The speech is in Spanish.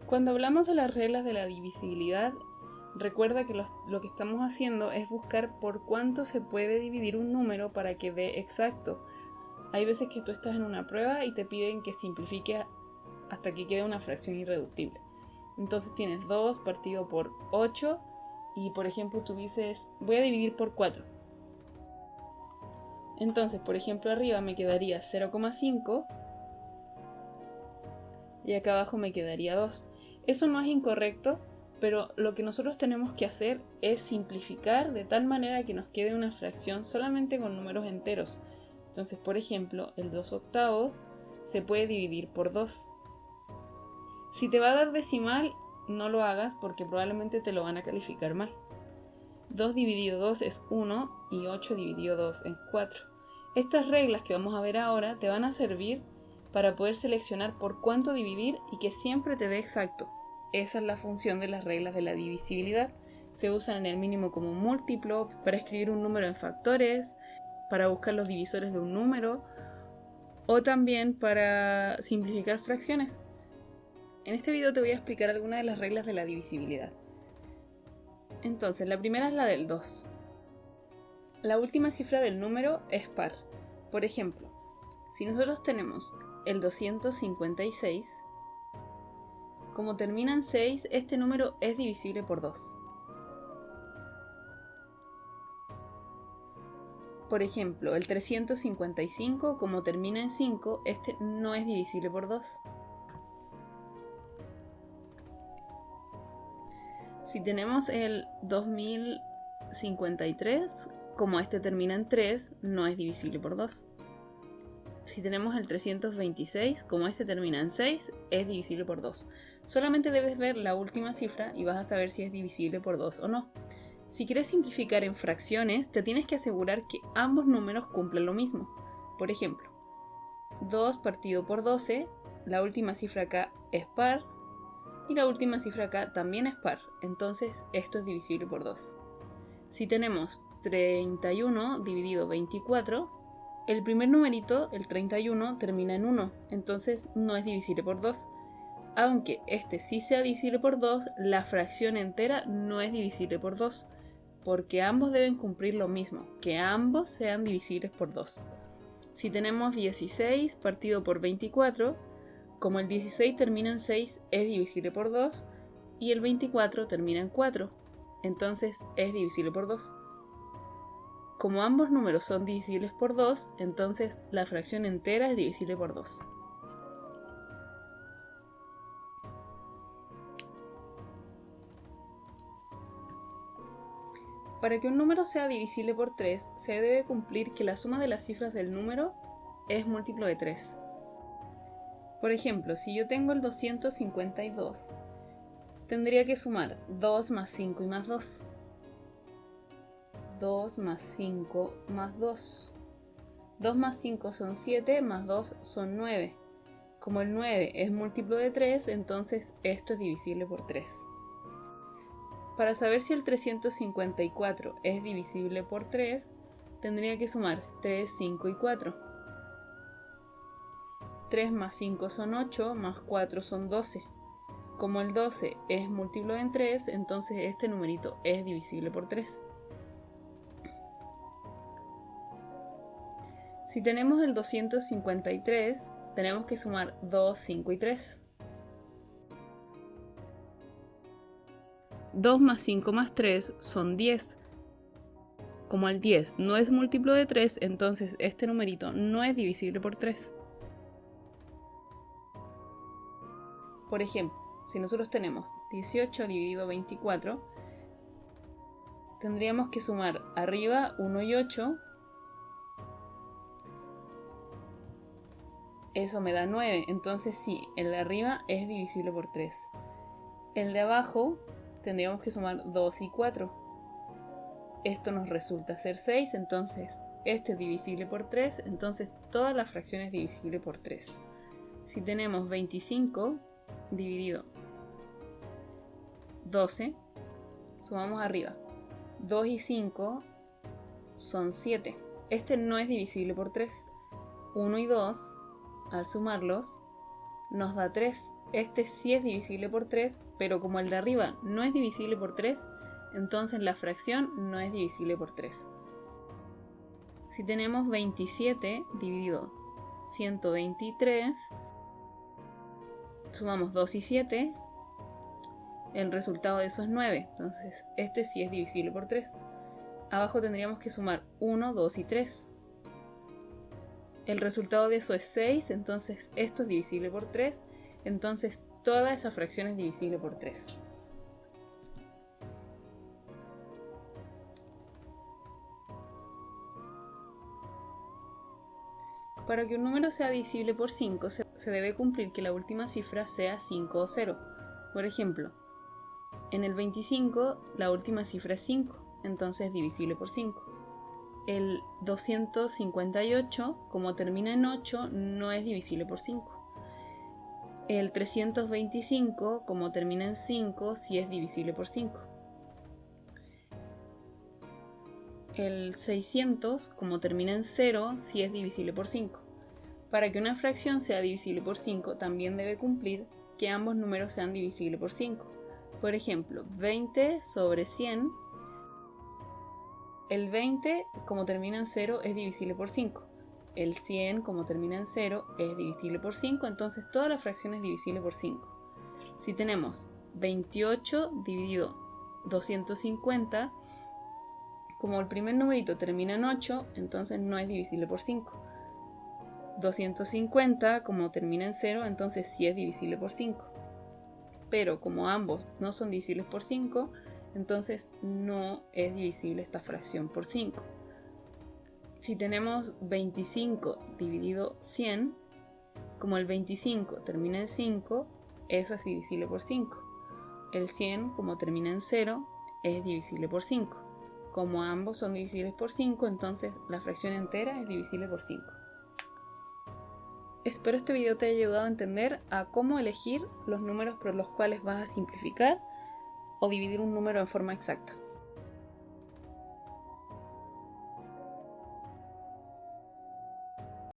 Cuando hablamos de las reglas de la divisibilidad, recuerda que lo que estamos haciendo es buscar por cuánto se puede dividir un número para que dé exacto. Hay veces que tú estás en una prueba y te piden que simplifiques hasta que quede una fracción irreductible. Entonces tienes 2 partido por 8 y por ejemplo tú dices voy a dividir por 4. Entonces por ejemplo arriba me quedaría 0,5 y acá abajo me quedaría 2. Eso no es incorrecto, pero lo que nosotros tenemos que hacer es simplificar de tal manera que nos quede una fracción solamente con números enteros. Entonces, por ejemplo, el 2/8 se puede dividir por 2. Si te va a dar decimal, no lo hagas porque probablemente te lo van a calificar mal. 2 dividido 2 es 1 y 8 dividido 2 es 4. Estas reglas que vamos a ver ahora te van a servir para poder seleccionar por cuánto dividir y que siempre te dé exacto. Esa es la función de las reglas de la divisibilidad. Se usan en el mínimo como múltiplo, para escribir un número en factores, para buscar los divisores de un número o también para simplificar fracciones. En este video te voy a explicar algunas de las reglas de la divisibilidad. Entonces, la primera es la del 2. La última cifra del número es par. Por ejemplo, si nosotros tenemos el 256, como termina en 6, este número es divisible por 2. Por ejemplo, el 355, como termina en 5, este no es divisible por 2. Si tenemos el 2053, como este termina en 3, no es divisible por 2. Si tenemos el 326, como este termina en 6, es divisible por 2. Solamente debes ver la última cifra y vas a saber si es divisible por 2 o no. Si quieres simplificar en fracciones, te tienes que asegurar que ambos números cumplen lo mismo. Por ejemplo, 2 partido por 12, la última cifra acá es par y la última cifra acá también es par. Entonces esto es divisible por 2. Si tenemos 31 dividido 24, el primer numerito, el 31, termina en 1, entonces no es divisible por 2. Aunque este sí sea divisible por 2, la fracción entera no es divisible por 2, porque ambos deben cumplir lo mismo, que ambos sean divisibles por 2. Si tenemos 16 partido por 24, como el 16 termina en 6, es divisible por 2, y el 24 termina en 4, entonces es divisible por 2. Como ambos números son divisibles por 2, entonces la fracción entera es divisible por 2. Para que un número sea divisible por 3, se debe cumplir que la suma de las cifras del número es múltiplo de 3. Por ejemplo, si yo tengo el 252, tendría que sumar 2 más 5 y más 2. 2 más 5 más 2. 2 más 5 son 7, más 2 son 9. Como el 9 es múltiplo de 3, entonces esto es divisible por 3. Para saber si el 354 es divisible por 3, tendría que sumar 3, 5 y 4. 3 más 5 son 8, más 4 son 12. Como el 12 es múltiplo en 3, entonces este numerito es divisible por 3. Si tenemos el 253, tenemos que sumar 2, 5 y 3. 2 más 5 más 3 son 10. Como el 10 no es múltiplo de 3, entonces este numerito no es divisible por 3. Por ejemplo, si nosotros tenemos 18 dividido 24, tendríamos que sumar arriba 1 y 8. Eso me da 9, entonces sí, el de arriba es divisible por 3. El de abajo tendríamos que sumar 2 y 4. Esto nos resulta ser 6, entonces este es divisible por 3, entonces toda la fracción es divisible por 3. Si tenemos 25 dividido 12, sumamos arriba. 2 y 5 son 7. Este no es divisible por 3. 1 y 2, al sumarlos, nos da 3. este sí es divisible por 3, pero como el de arriba no es divisible por 3, entonces la fracción no es divisible por 3. Si tenemos 27 dividido 123, sumamos 2 y 7, el resultado de eso es 9, entonces este sí es divisible por 3. Abajo tendríamos que sumar 1, 2 y 3. El resultado de eso es 6, entonces esto es divisible por 3, entonces toda esa fracción es divisible por 3. Para que un número sea divisible por 5, se debe cumplir que la última cifra sea 5 o 0. Por ejemplo, en el 25 la última cifra es 5, entonces es divisible por 5. El 258, como termina en 8, no es divisible por 5. El 325, como termina en 5, sí es divisible por 5. El 600, como termina en 0, sí es divisible por 5. Para que una fracción sea divisible por 5, también debe cumplir que ambos números sean divisibles por 5. Por ejemplo, 20 sobre 100. El 20, como termina en 0, es divisible por 5. El 100, como termina en 0, es divisible por 5, entonces toda la fracción es divisible por 5. Si tenemos 28 dividido 250, como el primer numerito termina en 8, entonces no es divisible por 5. 250, como termina en 0, entonces sí es divisible por 5. Pero como ambos no son divisibles por 5, entonces no es divisible esta fracción por 5. Si tenemos 25 dividido 100, como el 25 termina en 5, eso es divisible por 5. El 100, como termina en 0, es divisible por 5. Como ambos son divisibles por 5, entonces la fracción entera es divisible por 5. Espero este video te haya ayudado a entender a cómo elegir los números por los cuales vas a simplificar o dividir un número en forma exacta.